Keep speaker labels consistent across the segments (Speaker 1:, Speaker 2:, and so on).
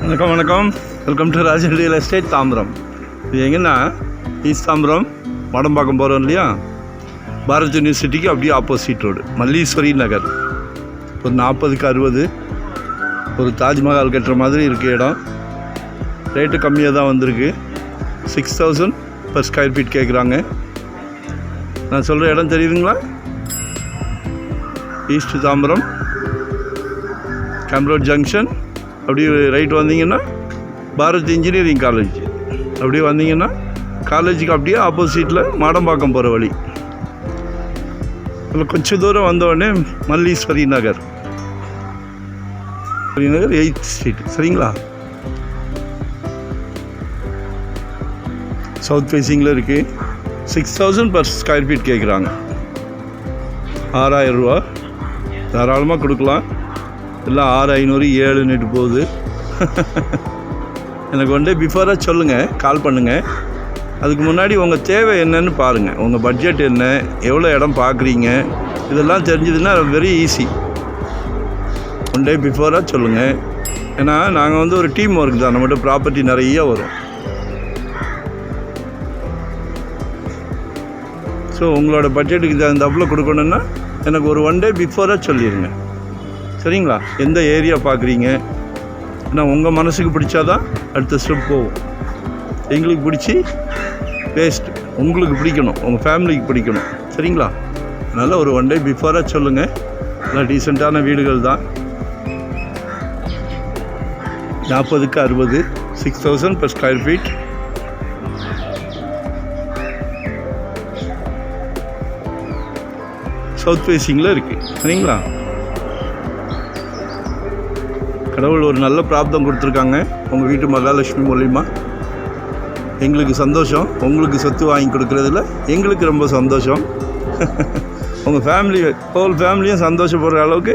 Speaker 1: வணக்கம் வணக்கம். Welcome to Rajan real estate Tambaram. இது எங்கன்னா ஈஸ்ட் தாம்பரம் மடம்பாக்கம் போகிறோம் இல்லையா, பாரத் யூனிவர்சிட்டிக்கு அப்படியே ஆப்போசிட் ரோடு மல்லீஸ்வரி நகர். ஒரு 40க்கு 60 ஒரு தாஜ்மஹால் கட்டுற மாதிரி இருக்குது இடம். ரேட்டு கம்மியாக தான் வந்திருக்கு. 6000 பர் ஸ்கொயர் ஃபீட் கேட்குறாங்க. நான் சொல்கிற இடம் தெரியுதுங்களா? East Tambaram camp road junction. அப்படியே ரைட் வந்தீங்கன்னா பாரத் இன்ஜினியரிங் காலேஜ். அப்படியே வந்தீங்கன்னா காலேஜுக்கு அப்படியே ஆப்போசிட்டில் மாடம்பாக்கம் போகிற வழி. அதில் கொஞ்சம் தூரம் வந்தோடனே மல்லீஸ்வரி நகர் 8th ஸ்ட்ரீட். சரிங்களா? சவுத் ஃபேஸிங்கில் இருக்குது. 6000 பர் ஸ்கொயர் ஃபீட் கேட்குறாங்க. 6000 ரூபா தாராளமாக கொடுக்கலாம். எல்லாம் 6500 7 போகுது. எனக்கு ஒன் டே பிஃபோராக சொல்லுங்கள், கால் பண்ணுங்கள். அதுக்கு முன்னாடி உங்கள் தேவை என்னன்னு பாருங்கள். உங்கள் பட்ஜெட் என்ன, எவ்வளோ இடம் பார்க்குறீங்க, இதெல்லாம் தெரிஞ்சதுன்னா வெரி ஈஸி. ஒன் டே பிஃபோராக சொல்லுங்கள். ஏன்னா நாங்கள் ஒரு டீம் ஒர்க் தான், நம்மகிட்ட ப்ராப்பர்ட்டி நிறைய வரும். ஸோ உங்களோட பட்ஜெட்டுக்கு தகுந்தாப்புல கொடுக்கணுன்னா எனக்கு ஒரு ஒன் டே பிஃபோராக சொல்லிடுங்க. சரிங்களா? எந்த ஏரியா பார்க்குறீங்க, ஏன்னா உங்கள் மனசுக்கு பிடிச்சாதான் அடுத்த ஸ்டெப் போகும். எங்களுக்கு பிடிச்சி வேஸ்ட், உங்களுக்கு பிடிக்கணும், உங்கள் ஃபேமிலிக்கு பிடிக்கணும். சரிங்களா? அதனால் ஒரு ஒன் டே பிஃபோராக சொல்லுங்கள். எல்லாம் டீசெண்டான வீடுகள் தான். 40க்கு 60 6000 பர் ஸ்கொயர் ஃபீட். சவுத் ஃபேஸிங்கில் இருக்குது. சரிங்களா? கடவுள் ஒரு நல்ல பிராப்தம் கொடுத்துருக்காங்க உங்கள் வீட்டு மகாலட்சுமி மூலிமா. எங்களுக்கு சந்தோஷம். உங்களுக்கு சொத்து வாங்கி கொடுக்குறதுல எங்களுக்கு ரொம்ப சந்தோஷம். உங்கள் ஃபேமிலி, ஹோல் ஃபேமிலியும் சந்தோஷப்படுற அளவுக்கு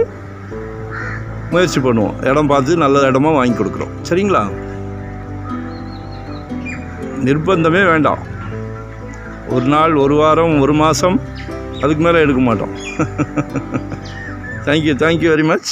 Speaker 1: முயற்சி பண்ணுவோம். இடம் பார்த்து நல்ல இடமா வாங்கி கொடுக்குறோம். சரிங்களா? நிர்பந்தமே வேண்டாம். ஒரு நாள், ஒரு வாரம், ஒரு மாதம், அதுக்கு மேலே எடுக்க மாட்டோம். Thank you very much.